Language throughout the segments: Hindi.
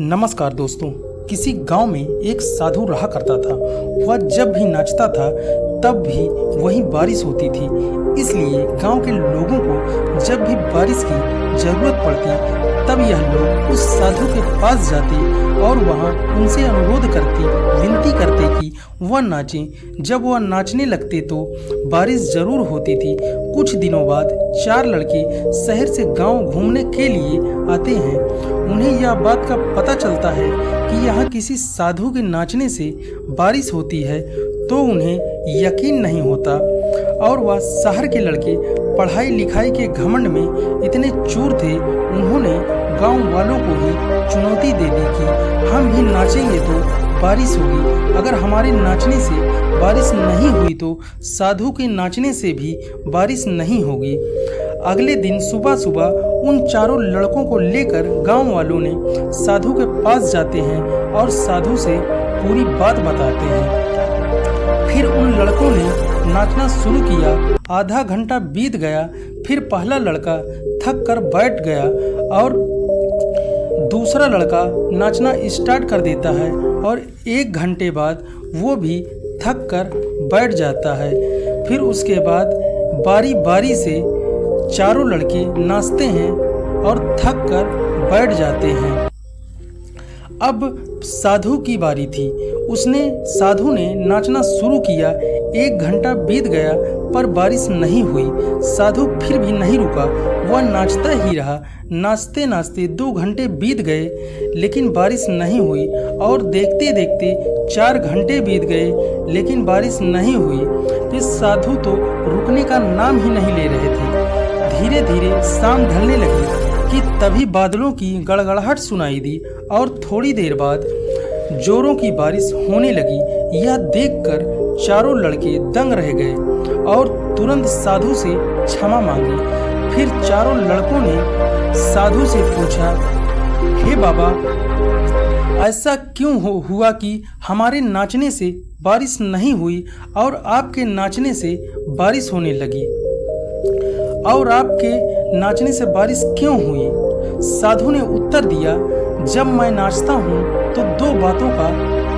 नमस्कार दोस्तों। किसी गांव में एक साधु रहा करता था। वह जब भी नाचता था तब भी वहीं बारिश होती थी। इसलिए गांव के लोगों को जब भी बारिश की जरूरत पड़ती तब यह लोग उस साधु के पास जाते और वहां उनसे अनुरोध करते, विनती करते कि वह नाचें। जब वह नाचने लगते तो बारिश जरूर होती थी। कुछ दिनों बाद 4 लड़के शहर से गांव घूमने के लिए आते हैं। उन्हें यह बात का पता चलता है कि यहाँ किसी साधु के नाचने से बारिश होती है, तो उन्हें यकीन नहीं होता और वह शहर के लड़के पढ़ाई लिखाई के घमंड में इतने चूर थे, उन्होंने गांव वालों को ही चुनौती दे दी कि हम भी नाचेंगे तो बारिश होगी। अगर हमारे नाचने से बारिश नहीं हुई तो साधु के नाचने से भी बारिश नहीं होगी। अगले दिन सुबह सुबह उन चारों लड़कों को लेकर गांव वालों ने साधु के पास जाते हैं और साधु से पूरी बात बताते हैं। फिर उन लड़कों ने नाचना शुरू किया। आधा घंटा बीत गया। फिर पहला लड़का थक कर बैठ गया और दूसरा लड़का नाचना स्टार्ट कर देता है और 1 घंटे बाद वो भी थक कर बैठ जाता है। फिर उसके बाद बारी बारी से चारों लड़के नाचते हैं और थक कर बैठ जाते हैं। अब साधु की बारी थी। साधु ने नाचना शुरू किया। 1 घंटा बीत गया पर बारिश नहीं हुई। साधु फिर भी नहीं रुका, वह नाचता ही रहा। नाचते नाचते 2 घंटे बीत गए लेकिन बारिश नहीं हुई और देखते देखते 4 घंटे बीत गए लेकिन बारिश नहीं हुई। फिर साधु तो रुकने का नाम ही नहीं ले रहे थे। धीरे धीरे शाम ढलने लगी कि तभी बादलों की गड़गड़ाहट सुनाई दी और थोड़ी देर बाद जोरों की बारिश होने लगी। यह देखकर चारों लड़के दंग रह गए और तुरंत साधु से क्षमा मांगी। फिर चारों लड़कों ने साधु से पूछा, हे बाबा, ऐसा क्यों हुआ कि हमारे नाचने से बारिश नहीं हुई और आपके नाचने से बारिश होने लगी, और आपके नाचने से बारिश क्यों हुई? साधु ने उत्तर दिया, जब मैं नाचता हूँ तो 2 बातों का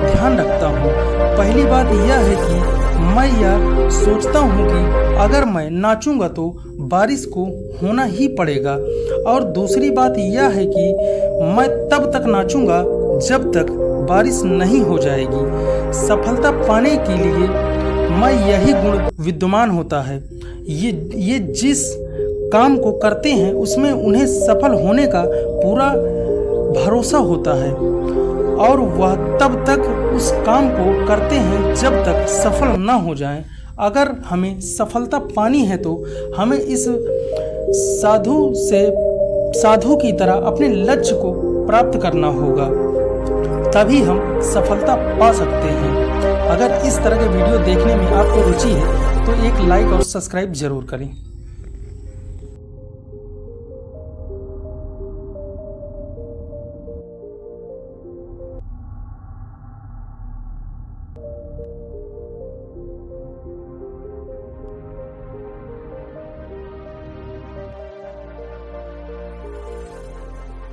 ध्यान रखता हूँ। पहली बात यह है कि मैं यह सोचता हूँ कि अगर मैं नाचूंगा तो बारिश को होना ही पड़ेगा, और दूसरी बात यह है कि मैं तब तक नाचूंगा जब तक बारिश नहीं हो जाएगी। सफलता पाने के लिए मैं यही गुण विद्यमान होता है। ये जिस काम को करते हैं उसमें उन्हें सफल होने का पूरा भरोसा होता है और वह तब तक उस काम को करते हैं जब तक सफल ना हो जाएं। अगर हमें सफलता पानी है तो हमें इस साधु की तरह अपने लक्ष्य को प्राप्त करना होगा, तभी हम सफलता पा सकते हैं। अगर इस तरह के वीडियो देखने में आपको रुचि है तो एक लाइक और सब्सक्राइब जरूर करें।